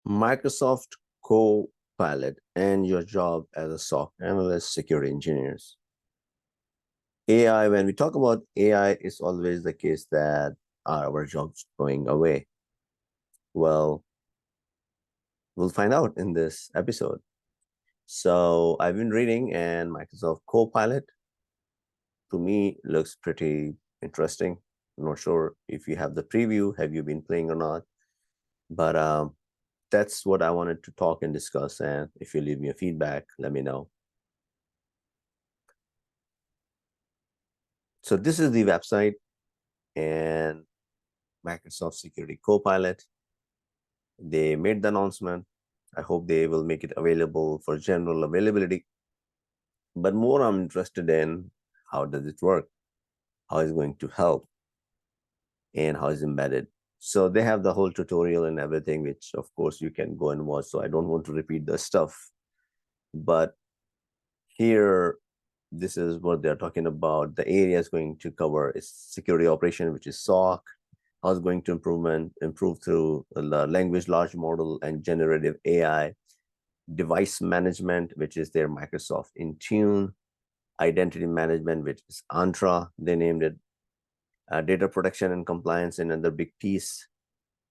Microsoft Copilot and your job as a SOC analyst, security engineers. AI, when we talk about AI, it's always the case that our jobs going away. Well, we'll find out in this episode. So I've been reading, and Microsoft Copilot to me looks pretty interesting. I'm not sure if you have the preview, have you been playing or not, but that's what I wanted to talk and discuss. And if you leave me a feedback, let me know. So this is the website and Microsoft Security Copilot. They made the announcement. I hope they will make it available for general availability. But more I'm interested in how does it work? How is it going to help? And how is it embedded? So they have the whole tutorial and everything, which of course you can go and watch. So I don't want to repeat the stuff. But here, this is what they're talking about. The area is going to cover is security operation, which is SOC, how it's going to improve through the language large model and generative AI, device management, which is their Microsoft Intune, identity management, which is Entra, they named it, data protection and compliance, another big piece,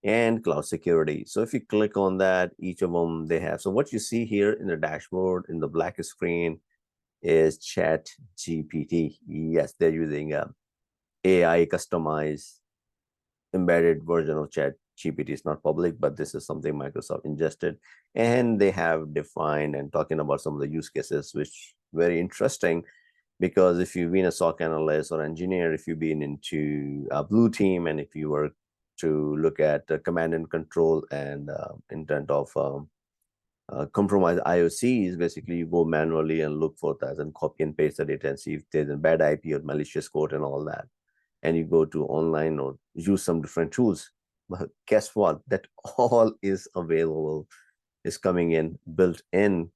and cloud security. So if you click on that, each of them they have. So what you see here in the dashboard in the black screen is Chat GPT. Yes, they're using AI customized embedded version of Chat GPT. It's not public, but this is something Microsoft ingested, and they have defined and talking about some of the use cases, which very interesting. Because if you've been a SOC analyst or engineer, if you've been into a blue team, and if you were to look at command and control and intent of compromise IOCs, basically you go manually and look for that and copy and paste the data and see if there's a bad IP or malicious code and all that. And you go to online or use some different tools. But guess what? That all is available, is coming in, built in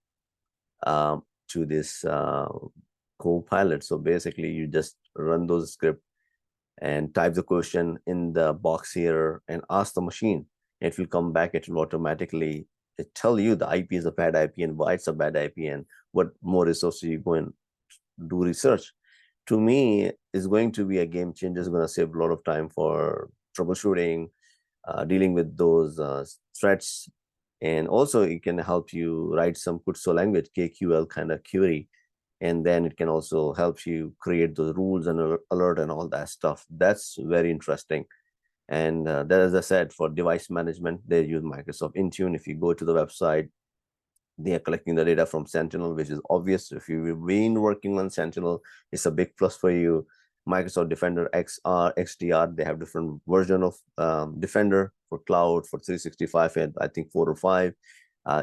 to this Copilot. So basically you just run those scripts and type the question in the box here and ask the machine. It will come back, it will automatically tell you the IP is a bad IP and why it's a bad IP and what more resources you go and do research. To me, is going to be a game changer. It's going to save a lot of time for troubleshooting, dealing with those threats. And also it can help you write some Kutso language, KQL kind of query, and then it can also help you create those rules and alert and all that stuff. That's very interesting. And that, as I said, for device management, they use Microsoft Intune. If you go to the website, they are collecting the data from Sentinel, which is obvious. If you've been working on Sentinel, it's a big plus for you. Microsoft Defender XR, XDR, they have different version of Defender for cloud, for 365, and I think 4 or 5.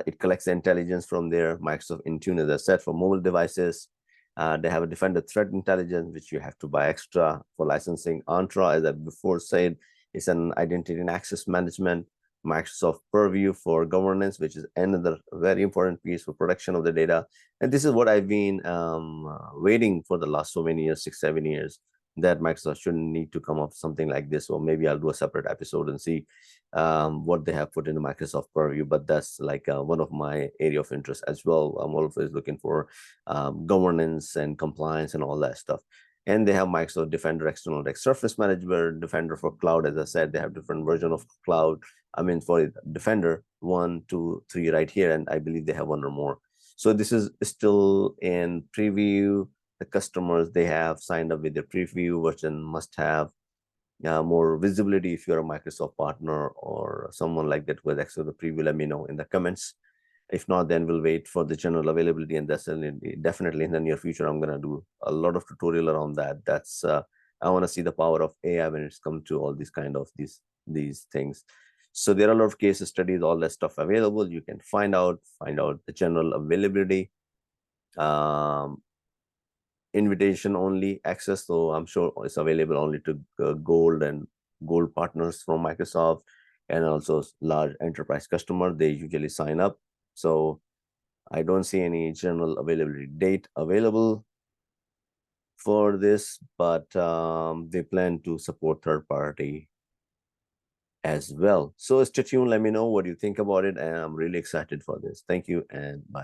It collects the intelligence from there. Microsoft Intune, as I said, for mobile devices. They have a Defender threat intelligence, which you have to buy extra for licensing. Entra, as I before said, is an identity and access management. Microsoft Purview for governance, which is another very important piece for protection of the data. And this is what I've been waiting for the last so many years, 6-7 years, that Microsoft shouldn't need to come up with something like this. Or maybe I'll do a separate episode and see what they have put in the Microsoft Purview. But that's like one of my area of interest as well. I'm always looking for governance and compliance and all that stuff. And they have Microsoft Defender External Attack Surface Manager, Defender for Cloud. As I said, they have different version of cloud. I mean, for Defender 1, 2, 3 right here, and I believe they have one or more. So this is still in preview. The customers, they have signed up with the preview version, must have more visibility. If you're a Microsoft partner or someone like that with access to the preview, let me know in the comments. If not, then we'll wait for the general availability, and that's definitely in the near future. I'm going to do a lot of tutorial around that. That's I want to see the power of AI when it's come to all these kind of these things. So there are a lot of case studies, all that stuff available. You can find out the general availability. Invitation only access, so I'm sure it's available only to gold and gold partners from Microsoft, and also large enterprise customer. They usually sign up. So I don't see any general availability date available for this, but they plan to support third party as well. So stay tuned. Let me know what you think about it. And I'm really excited for this. Thank you and bye.